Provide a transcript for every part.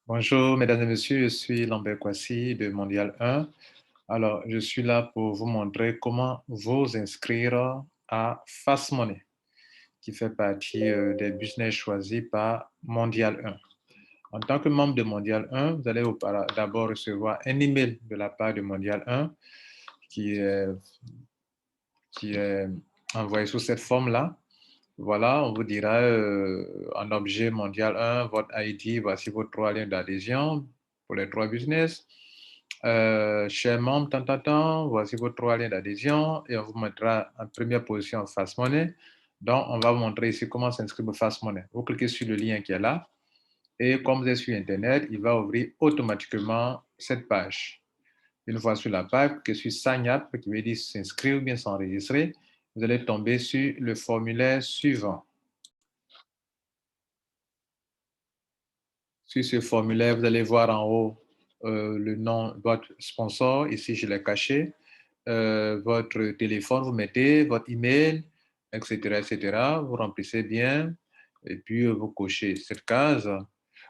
Bonjour, mesdames et messieurs, je suis Lambert Kwasi de Mondial 1. Alors, je suis là pour vous montrer comment vous inscrire à Fast Money, qui fait partie des business choisis par Mondial 1. En tant que membre de Mondial 1, vous allez d'abord recevoir un email de la part de Mondial 1 qui est, qui est envoyé sous cette forme-là. Voilà, on vous dira en objet Mondial 1, votre ID, voici vos 3 liens d'adhésion pour les 3 business. Cher membre, voici vos 3 liens d'adhésion et on vous mettra en première position Fast Money. Donc, on va vous montrer ici comment s'inscrire au Fast Money. Vous cliquez sur le lien qui est là et comme vous êtes sur Internet, il va ouvrir automatiquement cette page. Une fois sur la page, que sur Sign Up, qui veut dire s'inscrire ou bien s'enregistrer, vous allez tomber sur le formulaire suivant. Sur ce formulaire, vous allez voir en haut le nom de votre sponsor. Ici, je l'ai caché. Votre téléphone, vous mettez votre email, etc., etc. Vous remplissez bien et puis vous cochez cette case.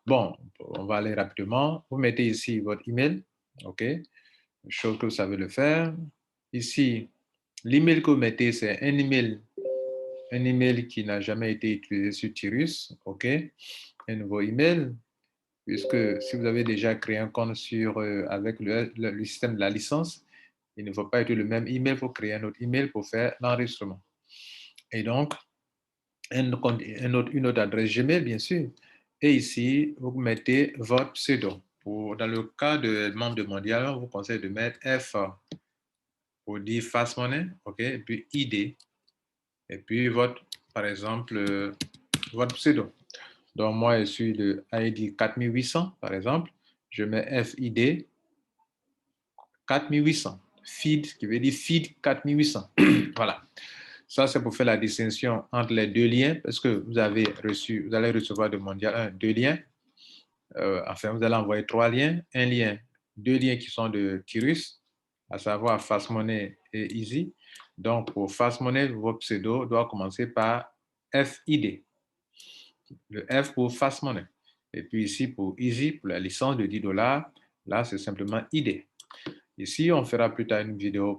Bon, on va aller rapidement. Vous mettez ici votre email, OK, chose que vous savez le faire. Ici, l'email que vous mettez, c'est un email qui n'a jamais été utilisé sur Tirus, OK, un nouveau email. Puisque si vous avez déjà créé un compte avec le système de la licence, il ne faut pas être le même email, il faut créer un autre email pour faire l'enregistrement. Et donc, une autre adresse Gmail, bien sûr. Et ici, vous mettez votre pseudo. Dans le cas de membre de Mondial, on vous conseille de mettre F pour dire Fast Money, OK, et puis ID, et puis par exemple, votre pseudo. Donc, moi, je suis de ID 4800, par exemple. Je mets FID 4800. Feed, qui veut dire feed 4800. Voilà. Ça, c'est pour faire la distinction entre les deux liens, parce que vous allez recevoir de Mondial 1 deux liens. Enfin, vous allez envoyer 3 liens. Un lien, 2 liens qui sont de Tirus, à savoir Fast Money et Easy. Donc, pour Fast Money, votre pseudo doit commencer par FID. Le F pour Fast Money. Et puis ici, pour Easy, pour la licence de $10, là, c'est simplement ID. Ici, on fera plus tard une vidéo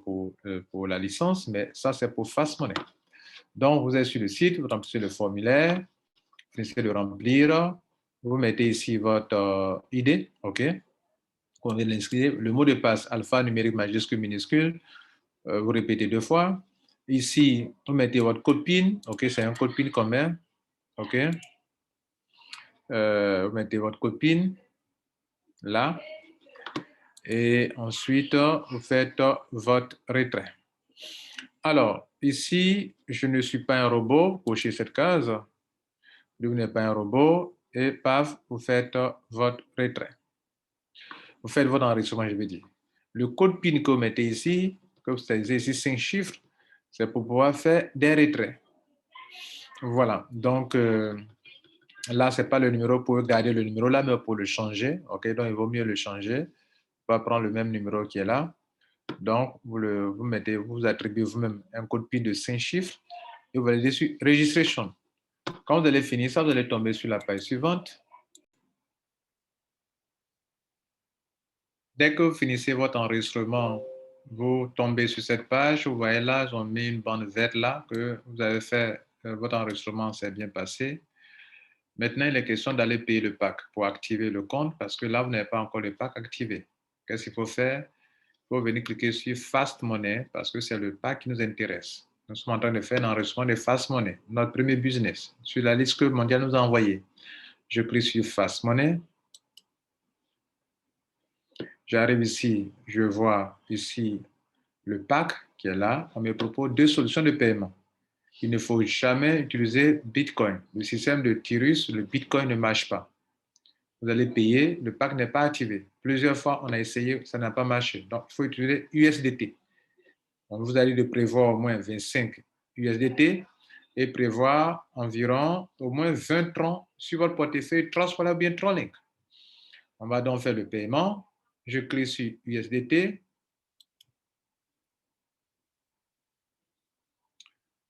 pour la licence, mais ça, c'est pour Fast Money. Donc, vous êtes sur le site, vous remplissez le formulaire, vous essayez de remplir, vous mettez ici votre ID, OK? Vous vient de l'inscrire, le mot de passe alpha numérique majuscule minuscule, vous répétez 2 fois. Ici, vous mettez votre code PIN, OK? C'est un code PIN commun, OK? Vous mettez votre code PIN là, et ensuite, vous faites votre retrait. Alors, ici, je ne suis pas un robot, cochez cette case. Vous n'êtes pas un robot et paf, vous faites votre retrait. Vous faites votre enregistrement, je veux dire. Le code PIN que vous mettez ici, que vous utilisez ici, 5 chiffres, c'est pour pouvoir faire des retraits. Voilà, donc là, ce n'est pas le numéro pour garder le numéro là, mais pour le changer. OK, donc il vaut mieux le changer. On va prendre le même numéro qui est là. Donc, vous attribuez vous-même un code PIN de 5 chiffres et vous allez sur Registration. Quand vous allez finir ça, vous allez tomber sur la page suivante. Dès que vous finissez votre enregistrement, vous tombez sur cette page. Vous voyez là, ils ont mis une bande verte là que vous avez fait, votre enregistrement s'est bien passé. Maintenant, il est question d'aller payer le pack pour activer le compte parce que là, vous n'avez pas encore le pack activé. Qu'est-ce qu'il faut faire? Il faut venir cliquer sur Fast Money parce que c'est le pack qui nous intéresse. Nous sommes en train de faire un enregistrement de Fast Money, notre premier business, sur la liste que Mondial nous a envoyée. Je clique sur Fast Money. J'arrive ici, je vois ici le pack qui est là. On me propose 2 solutions de paiement. Il ne faut jamais utiliser Bitcoin. Le système de Tirus, le Bitcoin ne marche pas. Vous allez payer, le pack n'est pas activé. Plusieurs fois, on a essayé, ça n'a pas marché. Donc, il faut utiliser USDT. On vous a dit de prévoir au moins 25 USDT et prévoir environ au moins 20 troncs sur votre portefeuille Trust Wallet ou bien Trolling. On va donc faire le paiement. Je clique sur USDT.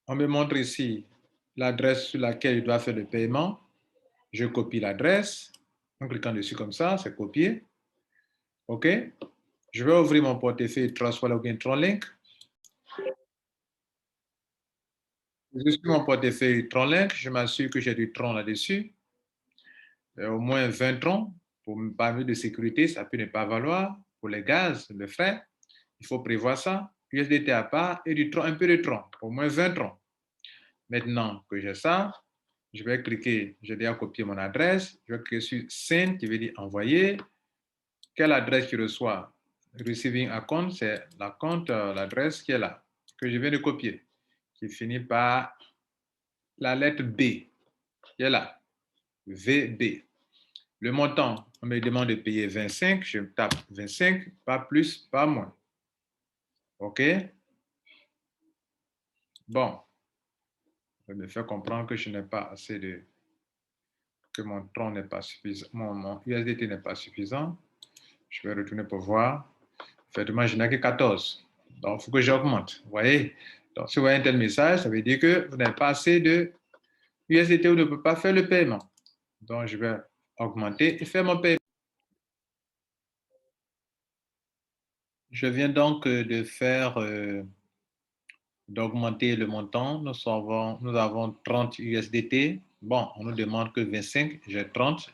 On me montre ici l'adresse sur laquelle je dois faire le paiement. Je copie l'adresse. En cliquant dessus comme ça, c'est copié. OK? Je vais ouvrir mon portefeuille Transfer Login TronLink. Je suis mon portefeuille TronLink. Je m'assure que j'ai du Tron là-dessus. Au moins 20 Tron. Pour par mesure de sécurité, ça peut ne pas valoir. Pour les gaz, le frais, il faut prévoir ça. USDT à part et du Tron, un peu de Tron. Au moins 20 Tron. Maintenant que j'ai ça, je vais cliquer, j'ai déjà copié mon adresse, je vais cliquer sur Send, qui veut dire envoyer. Quelle adresse je reçois? Receiving account, c'est l'adresse qui est là, que je viens de copier, qui finit par la lettre B, qui est là, VB. Le montant, on me demande de payer 25, je tape 25, pas plus, pas moins. OK? Bon, je me fais comprendre que je n'ai pas assez de, que mon tron n'est pas suffisant, mon USDT n'est pas suffisant. Je vais retourner pour voir. Effectivement, je n'ai que 14. Donc, il faut que j'augmente. Vous voyez? Donc, si vous voyez un tel message, ça veut dire que vous n'avez pas assez de USDT, vous ne pouvez pas faire le paiement. Donc, je vais augmenter et faire mon paiement. Je viens donc de faire, d'augmenter le montant. Nous avons 30 USDT. Bon, on nous demande que 25, j'ai 30.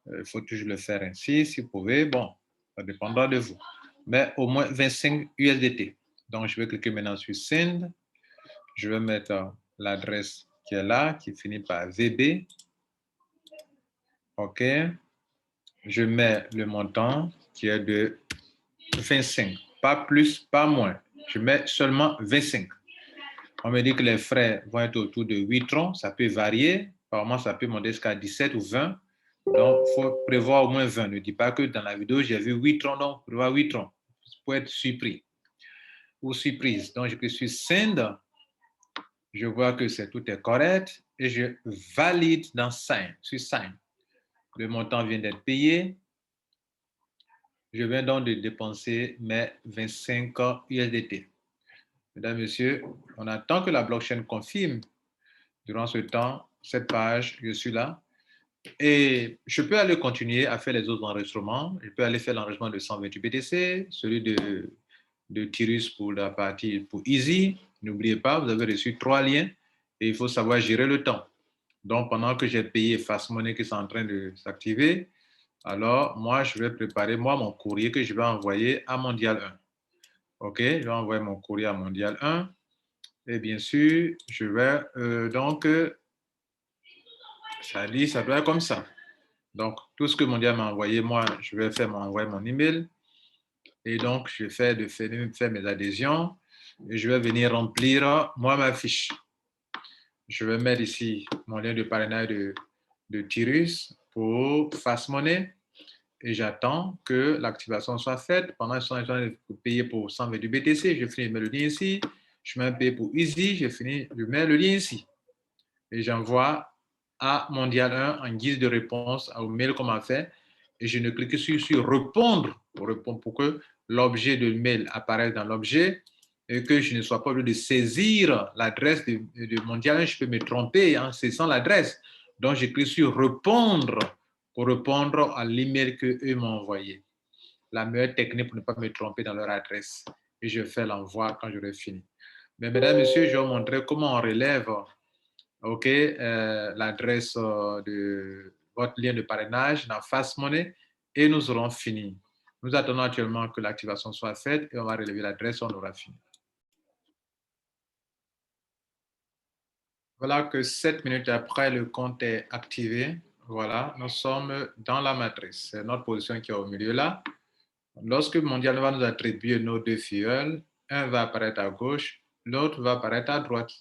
Il faut toujours le faire ainsi, si vous pouvez. Bon, ça dépendra de vous. Mais au moins 25 USDT. Donc, je vais cliquer maintenant sur Send. Je vais mettre l'adresse qui est là, qui finit par VB. OK. Je mets le montant qui est de 25. Pas plus, pas moins. Je mets seulement 25. On me dit que les frais vont être autour de 8 troncs. Ça peut varier. Par moment, ça peut monter jusqu'à 17 ou 20. Donc, il faut prévoir au moins 20. Ne dis pas que dans la vidéo, j'ai vu 8 troncs. Donc, prévoir 8 troncs pour être surpris ou surprise. Donc, je suis Send. Je vois que tout est correct et je valide dans Sign, sur Sign. Le montant vient d'être payé. Je viens donc de dépenser mes 25 USDT. Mesdames, Messieurs, on attend que la blockchain confirme. Durant ce temps, cette page, je suis là. Et je peux aller continuer à faire les autres enregistrements. Je peux aller faire l'enregistrement de 128 BTC, celui de Tirus pour la partie pour Easy. N'oubliez pas, vous avez reçu 3 liens et il faut savoir gérer le temps. Donc, pendant que j'ai payé Fast Money qui est en train de s'activer, alors moi, je vais préparer mon courrier que je vais envoyer à Mondial 1. OK, je vais envoyer mon courrier à Mondial 1. Et bien sûr, je vais ça dit, ça doit être comme ça. Donc, tout ce que Mondial m'a envoyé, moi, je vais faire m'envoyer mon email. Et donc, je vais faire mes adhésions et je vais venir remplir, moi, ma fiche. Je vais mettre ici mon lien de parrainage de Tirus pour Fast Money et j'attends que l'activation soit faite. Pendant ce temps, je vais payer pour 122 BTC, je finis de mettre le lien ici. Je mets un payer pour Easy, je mets le lien ici. Et j'envoie à Mondial 1 en guise de réponse au mail qu'on m'a fait. Et je ne clique sur répondre pour que l'objet de mail apparaisse dans l'objet et que je ne sois pas obligé de saisir l'adresse de Mondial 1. Je peux me tromper en saisissant l'adresse. Donc, je clique sur répondre pour répondre à l'email qu'eux m'ont envoyé. La meilleure technique pour ne pas me tromper dans leur adresse. Et je fais l'envoi quand j'aurai fini. Mais mesdames, messieurs, je vais vous montrer comment on relève l'adresse de votre lien de parrainage dans Fast Money et nous aurons fini. Nous attendons actuellement que l'activation soit faite et on va relever l'adresse, on aura fini. Voilà que 7 minutes après, le compte est activé. Voilà, nous sommes dans la matrice. C'est notre position qui est au milieu là. Lorsque Mondial va nous attribuer nos deux filleuls, un va apparaître à gauche, l'autre va apparaître à droite.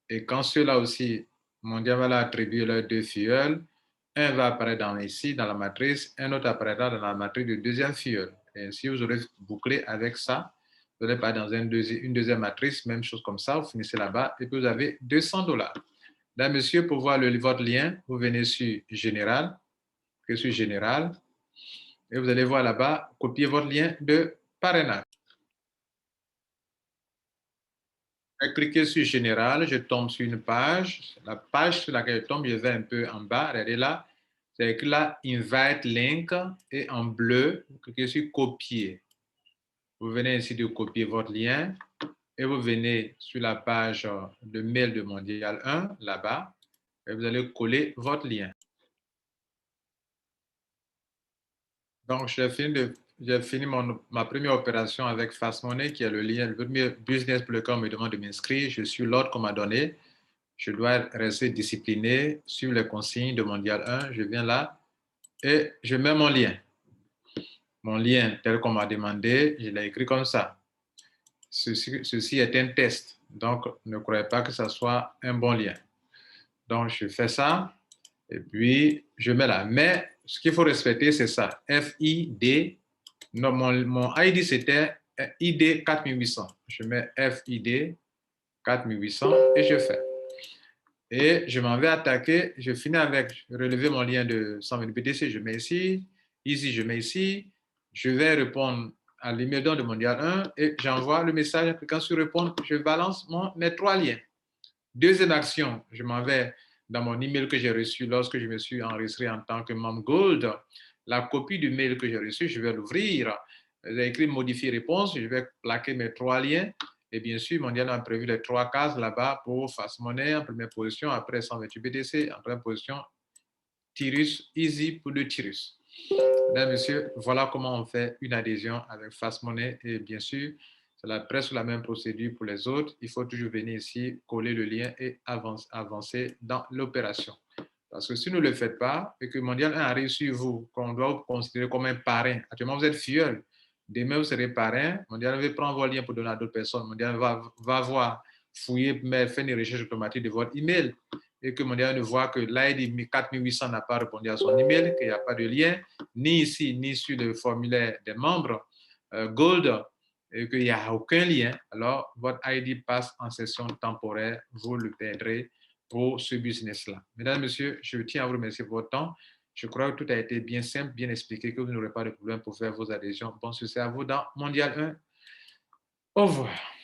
Et quand ceux-là aussi, Mondial va leur attribuer leurs deux filleuls, un va apparaître ici dans la matrice, un autre apparaîtra dans la matrice du deuxième filleul. Et ainsi, vous aurez bouclé avec ça. Vous allez pas dans une deuxième matrice, même chose comme ça, vous finissez là-bas et puis vous avez 200 $. Là, monsieur, pour voir votre lien, vous venez sur Général, sur Général, et vous allez voir là-bas, copier votre lien de parrainage. Cliquez sur Général, je tombe sur une page. La page sur laquelle je tombe, je vais un peu en bas, regardez là, C'est écrit là, invite link, et en bleu, cliquez sur copier. Vous venez ici de copier votre lien et vous venez sur la page de mail de Mondial 1, là-bas, et vous allez coller votre lien. Donc, j'ai fini ma première opération avec FastMoney, qui est le lien, le premier business pour lequel on me demande de m'inscrire. Je suis l'ordre qu'on m'a donné. Je dois rester discipliné, suivre les consignes de Mondial 1. Je viens là et je mets mon lien. Mon lien tel qu'on m'a demandé, je l'ai écrit comme ça. Ceci est un test, donc ne croyez pas que ce soit un bon lien. Donc, je fais ça et puis je mets là. Mais ce qu'il faut respecter, c'est ça. FID. Non, mon ID, c'était ID 4800. Je mets FID 4800 et je fais. Et je m'en vais attaquer. Je finis avec relever mon lien de 120 BTC. Je mets ici. Ici, je mets ici. Je vais répondre à l'email de Mondial 1 et j'envoie le message. Quand je réponds, je balance mes 3 liens. Deuxième action, je m'en vais dans mon email que j'ai reçu lorsque je me suis enregistré en tant que membre Gold. La copie du mail que j'ai reçu, je vais l'ouvrir. J'ai écrit modifier réponse, je vais plaquer mes 3 liens. Et bien sûr, Mondial a prévu les 3 cases là-bas pour FastMoney en première position, après 128 BTC, en première position, Tirus, Easy pour le Tirus. Mesdames, Messieurs, voilà comment on fait une adhésion avec FastMoney. Et bien sûr, c'est presque la même procédure pour les autres. Il faut toujours venir ici, coller le lien et avancer dans l'opération. Parce que si vous ne le faites pas et que Mondial 1 arrive sur vous, qu'on doit vous considérer comme un parrain, actuellement vous êtes filleul, demain vous serez parrain, Mondial 1 va prendre vos liens pour donner à d'autres personnes. Mondial 1 va voir, fouiller, faire une recherche automatique de votre email et que Mondial 1 voit que l'ID 4800 n'a pas répondu à son email, qu'il n'y a pas de lien, ni ici, ni sur le formulaire des membres Gold, et qu'il n'y a aucun lien, alors votre ID passe en session temporaire, vous le perdrez pour ce business-là. Mesdames, Messieurs, je tiens à vous remercier pour votre temps. Je crois que tout a été bien simple, bien expliqué, que vous n'aurez pas de problème pour faire vos adhésions. Bon succès à vous dans Mondial 1. Au revoir.